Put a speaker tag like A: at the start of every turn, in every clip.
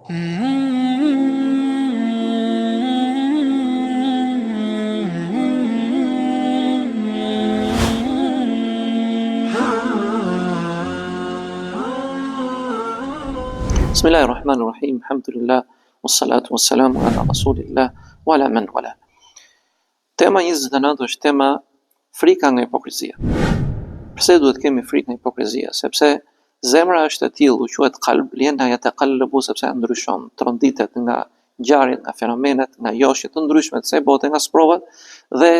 A: Bismillahirrahmanirrahim, alhamdulillah, wassalatu wassalamu ala rasulillah, wa ala man wala. Tema 29 është tema frika nga hipokrizia. Pse duhet kemi frikë nga hipokrizia? Sepse zemra është e tillë, u quhet qalb, lianna yataqallabu, sepse ndryshon, tronditet nga ngjarjet, nga fenomenet, nga joshje të ndryshme të kësaj bote, nga sprovat dhe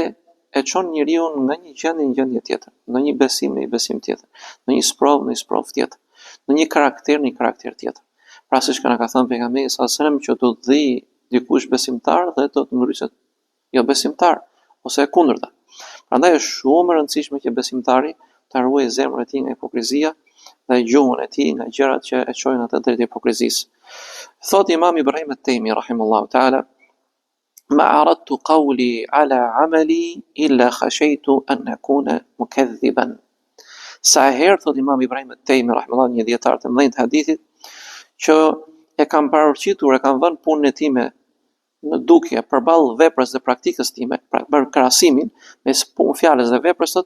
A: e çon njeriu nga një gjendje në gjendje tjetër, në një besim në një besim tjetër, në një sprovë në një sprovë tjetër, në një karakter në një karakter tjetër. Pra siç ka thënë pejgamberi sallallahu alajhi wasallam që do të dhi dikush besimtar dhe do të ngriset jo besimtar ose e kundërta. Prandaj është shumë e rëndësishme që besimtari ta ruajë zemrën e tij nga hipokrizia dhe gjuhën e tij nga gjërat që e çojnë atë drejt hipokrizisë. Thot Imam Ibrahim at-Taymi rahimahullahu ta'ala: "Ma aradtu qawli ala amali illa khashaytu an akuna mukaththiban." Sa herë, thot Imam Ibrahim at-Taymi rahimahullahu, një dietar të mëdhenj të hadithit, që e kam paraqitur, e kam vënë punën e time në dukje përballë veprës dhe praktikës time, për krahasimin mes fjalës dhe veprës,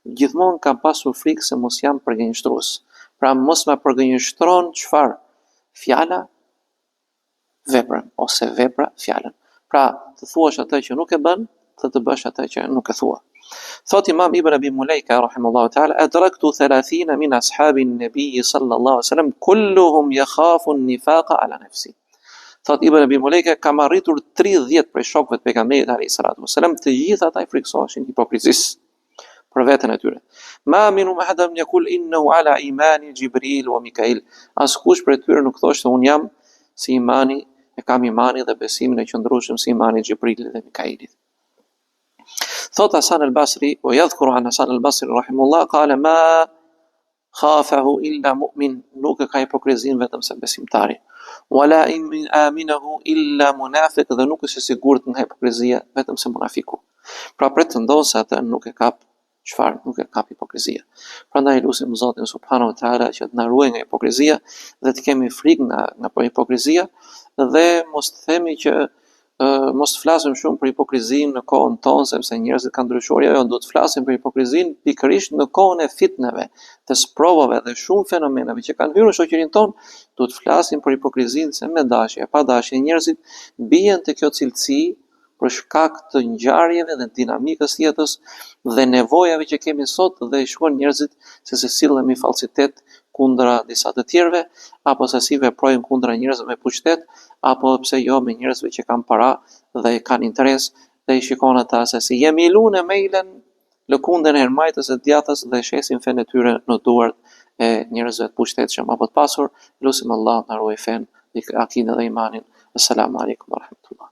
A: gjithmonë kam pasur frikë se mos jam përgënjeshtrues. Pra mos ma përgënjeshtron çfarë? Fjala veprën ose vepra fjalën. Pra të thuash atë që nuk e bën, të bësh atë që nuk e thua. Thot Imam Ibn Abi Mulaika rahimahullahu ta'ala: "Adraktu 30 min ashabin nabiy sallallahu alaihi wasallam kulluhum yakhafu an-nifaqa ala nafsi." Thot Ibn Abi Mulaika: "Kam arritur 30 prej shokëve të pejgamberit alayhi salatu wasallam, të gjithë ata i friksoheshin hipokrizisë për veten e tyre. Ma minhum ahadun yaqul innahu ala imani Jibril wa Mikail." Askush prej tyre nuk thoshte un jam si imani, e kam imani dhe besimin e qëndrueshëm si imani Jibrilit dhe Mikailit. Thot Hasan al-Basri, o yadhkuru an Hasan al-Basri rahimullah, qala ma khafahu illa mu'min, nuk e ka hipokrizin vetëm se besimtari. Wala in aminahu illa munafiq, dhe nuk është i sigurt nga hipokrizia vetëm se munafiku. Pra pretendon se atë nuk e kap çfarë, nuk e kap hipokrizia. Prandaj lutim Zotin subhanahu wa taala që të na ruaj nga hipokrizia dhe të kemi frikë nga hipokrizia dhe mos të themi që mos të flasim shumë për hipokrizinë në kohën tonë, sepse njerëzit kanë ndryshuar, jo, do të flasim për hipokrizinë pikërisht në kohën e fitneve, të sprovave dhe shumë fenomenave që kanë hyrë në shoqërinë tonë, do të flasim për hipokrizinë se me dashje e pa dashje njerëzit bien te kjo cilësi për shkak të ngjarjeve dhe dinamikës së jetës dhe nevojave që kemi sot, dhe i shkon njerëzit se sillemi falsitet kundra disa të tjerëve, apo se si veprojnë kundra njerëzve me pushtet, apo pse jo me njerëzve që kanë para dhe kanë interes, dhe i shikon ata se si yemilun mailan lëkundën e hermajtës e djathtas dhe shesin fenë e tyre në duart e njerëzve të pushtetshëm apo të pasur. Lutim Allah na ruaj fen, akidën dhe imanin. Assalamu alaikum wa rahmatullah.